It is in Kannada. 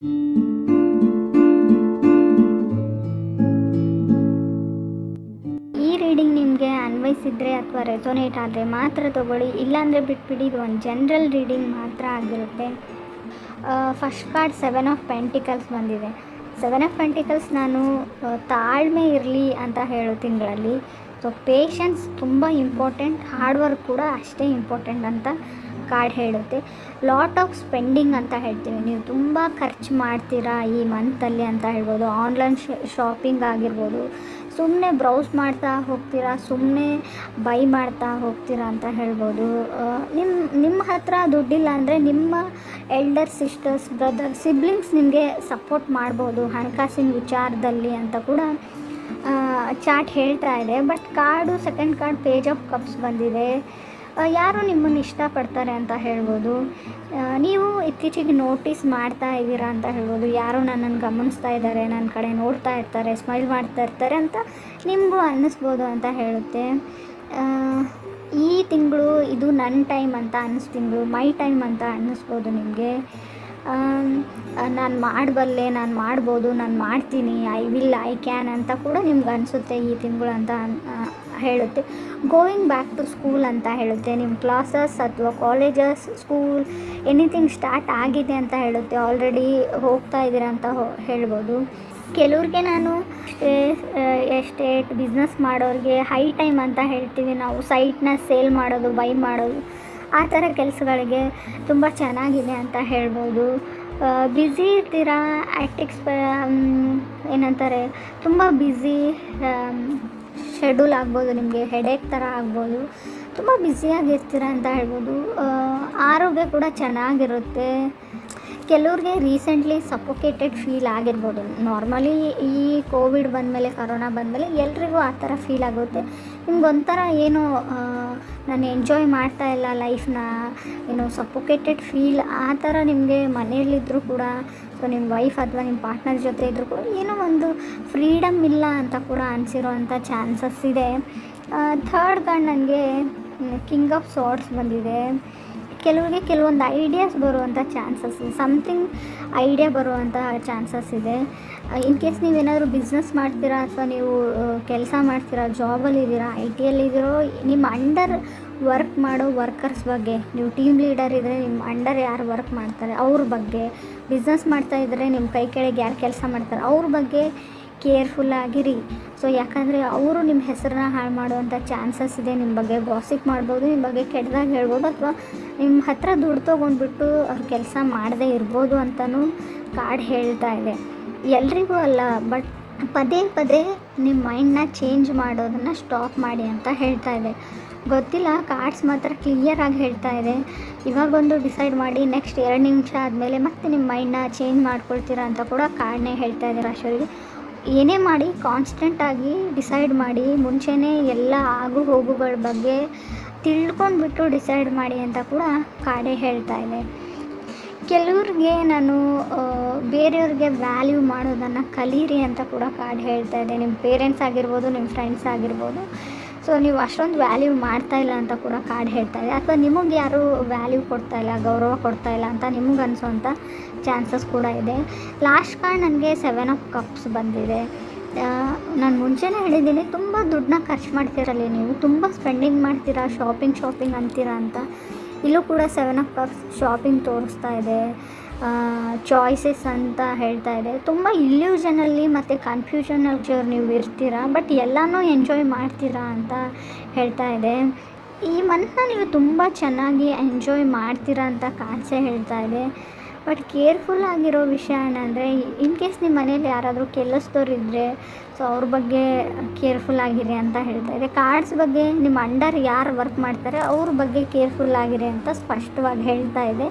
ಈ ರೀಡಿಂಗ್ ನಿಮಗೆ ಅನ್ವಯಿಸಿದರೆ ಅಥವಾ ರೆಸೊನೇಟ್ ಆದರೆ ಮಾತ್ರ ತೊಗೊಳ್ಳಿ, ಇಲ್ಲಾಂದರೆ ಬಿಟ್ಬಿಡಿ. ಇದು ಒಂದು ಜನರಲ್ ರೀಡಿಂಗ್ ಮಾತ್ರ ಆಗಿರುತ್ತೆ. ಫಸ್ಟ್ ಕಾರ್ಡ್ 7 ಆಫ್ ಪೆಂಟಿಕಲ್ಸ್ ಬಂದಿದೆ. 7 ಆಫ್ ಪೆಂಟಿಕಲ್ಸ್ ನಾನು ತಾಳ್ಮೆ ಇರಲಿ ಅಂತ ಹೇಳೋ ತಿಂಗಳಲ್ಲಿ. ಸೊ ಪೇಷನ್ಸ್ ತುಂಬ ಇಂಪಾರ್ಟೆಂಟ್, ಹಾರ್ಡ್ ವರ್ಕ್ ಕೂಡ ಅಷ್ಟೇ ಇಂಪಾರ್ಟೆಂಟ್ ಅಂತ ಕಾರ್ಡ್ ಹೇಳುತ್ತೆ. ಲಾಟ್ ಆಫ್ ಸ್ಪೆಂಡಿಂಗ್ ಅಂತ ಹೇಳ್ತೀವಿ, ನೀವು ತುಂಬ ಖರ್ಚು ಮಾಡ್ತೀರಾ ಈ ಮಂತಲ್ಲಿ ಅಂತ ಹೇಳ್ಬೋದು. ಆನ್ಲೈನ್ ಶಾಪಿಂಗ್ ಆಗಿರ್ಬೋದು, ಸುಮ್ಮನೆ ಬ್ರೌಸ್ ಮಾಡ್ತಾ ಹೋಗ್ತೀರಾ, ಸುಮ್ಮನೆ ಬೈ ಮಾಡ್ತಾ ಹೋಗ್ತೀರಾ ಅಂತ ಹೇಳ್ಬೋದು. ನಿಮ್ಮ ಹತ್ರ ದುಡ್ಡಿಲ್ಲ ಅಂದರೆ ನಿಮ್ಮ ಎಲ್ಡರ್ ಸಿಸ್ಟರ್ಸ್, ಬ್ರದರ್, ಸಿಬ್ಲಿಂಗ್ಸ್ ನಿಮಗೆ ಸಪೋರ್ಟ್ ಮಾಡ್ಬೋದು ಹಣಕಾಸಿನ ವಿಚಾರದಲ್ಲಿ ಅಂತ ಕೂಡ ಚಾರ್ಟ್ ಹೇಳ್ತಾ ಇದೆ. But card second card page of cups ಬಂದಿದೆ. ಯಾರು ನಿಮ್ಮನ್ನು ಇಷ್ಟಪಡ್ತಾರೆ ಅಂತ ಹೇಳ್ಬೋದು. ನೀವು ಇತ್ತೀಚೆಗೆ ನೋಟಿಸ್ ಮಾಡ್ತಾ ಇದ್ದೀರಾ ಅಂತ ಹೇಳ್ಬೋದು. ಯಾರೋ ನನ್ನನ್ನು ಗಮನಿಸ್ತಾ ಇದ್ದಾರೆ, ನನ್ನ ಕಡೆ ನೋಡ್ತಾ ಇರ್ತಾರೆ, ಸ್ಮೈಲ್ ಮಾಡ್ತಾ ಇರ್ತಾರೆ ಅಂತ ನಿಮಗೂ ಅನ್ನಿಸ್ಬೋದು ಅಂತ ಹೇಳುತ್ತೆ. ಈ ತಿಂಗಳು ಇದು ನನ್ನ ಟೈಮ್ ಅಂತ ಅನ್ನಿಸ್ತಿಂಗಳು, ಮೈ ಟೈಮ್ ಅಂತ ಅನ್ನಿಸ್ಬೋದು ನಿಮಗೆ. ನಾನು ಮಾಡಬಲ್ಲೆ, ನಾನು ಮಾಡ್ಬೋದು, ನಾನು ಮಾಡ್ತೀನಿ, ಐ ವಿಲ್, ಐ ಕ್ಯಾನ್ ಅಂತ ಕೂಡ ನಿಮ್ಗೆ ಅನಿಸುತ್ತೆ ಈ ತಿಂಗಳು ಅಂತ ಹೇಳುತ್ತೆ. ಗೋಯಿಂಗ್ ಬ್ಯಾಕ್ ಟು ಸ್ಕೂಲ್ ಅಂತ ಹೇಳುತ್ತೆ. ನಿಮ್ಮ ಕ್ಲಾಸಸ್ ಅಥವಾ ಕಾಲೇಜಸ್, ಸ್ಕೂಲ್, ಎನಿಥಿಂಗ್ ಸ್ಟಾರ್ಟ್ ಆಗಿದೆ ಅಂತ ಹೇಳುತ್ತೆ. ಆಲ್ರೆಡಿ ಹೋಗ್ತಾ ಇದ್ದೀರಾ ಅಂತ ಹೇಳ್ಬೋದು. ಕೆಲವ್ರಿಗೆ ನಾನು ಎಸ್ಟೇಟ್ ಬಿಸ್ನೆಸ್ ಮಾಡೋರಿಗೆ ಹೈ ಟೈಮ್ ಅಂತ ಹೇಳ್ತೀವಿ ನಾವು. ಸೈಟ್ನ ಸೇಲ್ ಮಾಡೋದು, ಬೈ ಮಾಡೋದು, ಆ ಥರ ಕೆಲಸಗಳಿಗೆ ತುಂಬ ಚೆನ್ನಾಗಿದೆ ಅಂತ ಹೇಳ್ಬೋದು. ಬ್ಯುಸಿ ಇರ್ತೀರಾ, ಏನಂತಾರೆ, ತುಂಬ ಬ್ಯುಸಿ ಶೆಡ್ಯೂಲ್ ಆಗ್ಬೋದು, ನಿಮಗೆ ಹೆಡೇಕ್ ಥರ ಆಗ್ಬೋದು, ತುಂಬ ಬ್ಯುಸಿಯಾಗಿರ್ತೀರ ಅಂತ ಹೇಳ್ಬೋದು. ಆರೋಗ್ಯ ಕೂಡ ಚೆನ್ನಾಗಿರುತ್ತೆ. ಕೆಲವ್ರಿಗೆ ರೀಸೆಂಟ್ಲಿ ಸಫೋಕೇಟೆಡ್ ಫೀಲ್ ಆಗಿರ್ಬೋದು. ನಾರ್ಮಲಿ ಈ ಕೋವಿಡ್ ಬಂದಮೇಲೆ, ಕರೋನಾ ಬಂದಮೇಲೆ ಎಲ್ರಿಗೂ ಆ ಥರ ಫೀಲ್ ಆಗುತ್ತೆ. ನಿಮ್ಗೊಂಥರ ಏನೋ ನಾನು ಎಂಜಾಯ್ ಮಾಡ್ತಾ ಇಲ್ಲ ಲೈಫ್ನ, ಏನೋ ಸಫೋಕೇಟೆಡ್ ಫೀಲ್ ಆ ಥರ ನಿಮಗೆ ಮನೆಯಲ್ಲಿದ್ದರೂ ಕೂಡ, ಸೊ ನಿಮ್ಮ ವೈಫ್ ಅಥವಾ ನಿಮ್ಮ ಪಾರ್ಟ್ನರ್ ಜೊತೆ ಇದ್ದರೂ ಕೂಡ ಏನೋ ಒಂದು ಫ್ರೀಡಮ್ ಇಲ್ಲ ಅಂತ ಕೂಡ ಅನಿಸಿರೋ ಅಂಥ ಚಾನ್ಸಸ್ ಇದೆ. ಥರ್ಡ್ ಕಾರ್ಡ್ ನನಗೆ ಕಿಂಗ್ ಆಫ್ ಸಾರ್ಡ್ಸ್ ಬಂದಿದೆ. ಕೆಲವರಿಗೆ ಕೆಲವೊಂದು ಐಡಿಯಾಸ್ ಬರುವಂಥ ಚಾನ್ಸಸ್, ಸಮಥಿಂಗ್ ಐಡಿಯಾ ಬರುವಂಥ ಚಾನ್ಸಸ್ ಇದೆ. ಇನ್ ಕೇಸ್ ನೀವೇನಾದರೂ ಬಿಸ್ನೆಸ್ ಮಾಡ್ತೀರಾ ಅಥವಾ ನೀವು ಕೆಲಸ ಮಾಡ್ತೀರಾ, ಜಾಬಲ್ಲಿದ್ದೀರಾ, ಐ ಟಿಯಲ್ಲಿದ್ದೀರೋ, ನಿಮ್ಮ ಅಂಡರ್ ವರ್ಕ್ ಮಾಡೋ ವರ್ಕರ್ಸ್ ಬಗ್ಗೆ, ನೀವು ಟೀಮ್ ಲೀಡರ್ ಇದ್ದರೆ ನಿಮ್ಮ ಅಂಡರ್ ಯಾರು ವರ್ಕ್ ಮಾಡ್ತಾರೆ ಅವ್ರ ಬಗ್ಗೆ, ಬಿಸ್ನೆಸ್ ಮಾಡ್ತಾಯಿದ್ರೆ ನಿಮ್ಮ ಕೈ ಕೆಳಗೆ ಯಾರು ಕೆಲಸ ಮಾಡ್ತಾರೆ ಅವ್ರ ಬಗ್ಗೆ ಕೇರ್ಫುಲ್ಲಾಗಿರಿ. ಸೊ ಯಾಕಂದರೆ ಅವರು ನಿಮ್ಮ ಹೆಸರನ್ನ ಹಾಳು ಮಾಡುವಂಥ ಚಾನ್ಸಸ್ ಇದೆ. ನಿಮ್ಮ ಬಗ್ಗೆ ಗಾಸಿಪ್ ಮಾಡ್ಬೋದು, ನಿಮ್ಮ ಬಗ್ಗೆ ಕೆಟ್ಟದಾಗಿ ಹೇಳ್ಬೋದು, ಅಥವಾ ನಿಮ್ಮ ಹತ್ರ ದುಡ್ಡು ತೊಗೊಂಡ್ಬಿಟ್ಟು ಅವ್ರು ಕೆಲಸ ಮಾಡದೇ ಇರ್ಬೋದು ಅಂತಲೂ ಕಾರ್ಡ್ ಹೇಳ್ತಾ ಇದೆ. ಎಲ್ರಿಗೂ ಅಲ್ಲ, ಬಟ್ ಪದೇ ಪದೇ ನಿಮ್ಮ ಮೈಂಡನ್ನ ಚೇಂಜ್ ಮಾಡೋದನ್ನು ಸ್ಟಾಪ್ ಮಾಡಿ ಅಂತ ಹೇಳ್ತಾ ಇದೆ. ಗೊತ್ತಿಲ್ಲ, ಕಾರ್ಡ್ಸ್ ಮಾತ್ರ ಕ್ಲಿಯರಾಗಿ ಹೇಳ್ತಾ ಇದೆ. ಇವಾಗೊಂದು ಡಿಸೈಡ್ ಮಾಡಿ ನೆಕ್ಸ್ಟ್ 2 ನಿಮಿಷ ಆದಮೇಲೆ ಮತ್ತೆ ನಿಮ್ಮ ಮೈಂಡನ್ನ ಚೇಂಜ್ ಮಾಡ್ಕೊಳ್ತೀರಾ ಅಂತ ಕೂಡ ಕಾರ್ಡ್ನೇ ಹೇಳ್ತಾ ಇದೆ ರಾಶಿಯವರಿಗೆ. ಏನೇ ಮಾಡಿ ಕಾನ್ಸ್ಟೆಂಟಾಗಿ ಡಿಸೈಡ್ ಮಾಡಿ, ಮುಂಚೆನೇ ಎಲ್ಲ ಆಗು ಹೋಗುಗಳ ಬಗ್ಗೆ ತಿಳ್ಕೊಂಡ್ಬಿಟ್ಟು ಡಿಸೈಡ್ ಮಾಡಿ ಅಂತ ಕೂಡ ಕಾರ್ಡೇ ಹೇಳ್ತಾ ಇದೆ. ಕೆಲವ್ರಿಗೆ ನಾನು ಬೇರೆಯವ್ರಿಗೆ ವ್ಯಾಲ್ಯೂ ಮಾಡೋದನ್ನು ಕಲೀರಿ ಅಂತ ಕೂಡ ಕಾರ್ಡ್ ಹೇಳ್ತಾ ಇದೆ. ನಿಮ್ಮ ಪೇರೆಂಟ್ಸ್ ಆಗಿರ್ಬೋದು, ನಿಮ್ಮ ಫ್ರೆಂಡ್ಸ್ ಆಗಿರ್ಬೋದು, ಸೊ ನೀವು ಅಷ್ಟೊಂದು ವ್ಯಾಲ್ಯೂ ಮಾಡ್ತಾಯಿಲ್ಲ ಅಂತ ಕೂಡ ಕಾರ್ಡ್ ಹೇಳ್ತಾ ಇದೆ. ಅಥವಾ ನಿಮಗೆ ಯಾರೂ ವ್ಯಾಲ್ಯೂ ಕೊಡ್ತಾಯಿಲ್ಲ, ಗೌರವ ಕೊಡ್ತಾಯಿಲ್ಲ ಅಂತ ನಿಮಗೆ ಅನಿಸೋಂಥ ಚಾನ್ಸಸ್ ಕೂಡ ಇದೆ. ಲಾಸ್ಟ್ ಕಾರ್ಡ್ ನನಗೆ 7 ಆಫ್ ಕಪ್ಸ್ ಬಂದಿದೆ. ನಾನು ಮುಂಚೆನೇ ಹೇಳಿದ್ದೀನಿ, ತುಂಬ ದುಡ್ಡನ್ನ ಖರ್ಚು ಮಾಡ್ತೀರಲ್ಲಿ ನೀವು, ತುಂಬ ಸ್ಪೆಂಡಿಂಗ್ ಮಾಡ್ತೀರಾ, ಶಾಪಿಂಗ್ ಅಂತೀರಾ ಅಂತ. ಇಲ್ಲೂ ಕೂಡ 7 ಆಫ್ ಕಪ್ಸ್ ಶಾಪಿಂಗ್ ತೋರಿಸ್ತಾ ಇದೆ, ಚಾಯ್ಸಸ್ ಅಂತ ಹೇಳ್ತಾ ಇದೆ. ತುಂಬ ಇಲ್ಯೂಷನಲ್ಲಿ ಮತ್ತು ಕನ್ಫ್ಯೂಷನಲ್ಲಿ ನೀವು ಇರ್ತೀರಾ, ಬಟ್ ಎಲ್ಲನೂ ಎಂಜಾಯ್ ಮಾಡ್ತೀರಾ ಅಂತ ಹೇಳ್ತಾ ಇದೆ. ಈ ಮಂತ್ನ ನೀವು ತುಂಬ ಚೆನ್ನಾಗಿ ಎಂಜಾಯ್ ಮಾಡ್ತೀರಾ ಅಂತ ಕಾರ್ಡ್ಸೇ ಹೇಳ್ತಾ ಇದೆ. ಬಟ್ ಕೇರ್ಫುಲ್ ಆಗಿರೋ ವಿಷಯ ಏನಂದರೆ, ಇನ್ ಕೇಸ್ ನಿಮ್ಮ ಮನೇಲಿ ಯಾರಾದರೂ ಕೆಲಸದವ್ರು ಇದ್ದರೆ, ಸೊ ಅವ್ರ ಬಗ್ಗೆ ಕೇರ್ಫುಲ್ ಆಗಿರಿ ಅಂತ ಹೇಳ್ತಾ ಇದೆ. ಕಾರ್ಡ್ಸ್ ಬಗ್ಗೆ ನಿಮ್ಮ ಅಂಡರ್ ಯಾರು ವರ್ಕ್ ಮಾಡ್ತಾರೆ ಅವ್ರ ಬಗ್ಗೆ ಕೇರ್ಫುಲ್ ಆಗಿರಿ ಅಂತ ಸ್ಪಷ್ಟವಾಗಿ ಹೇಳ್ತಾ ಇದೆ.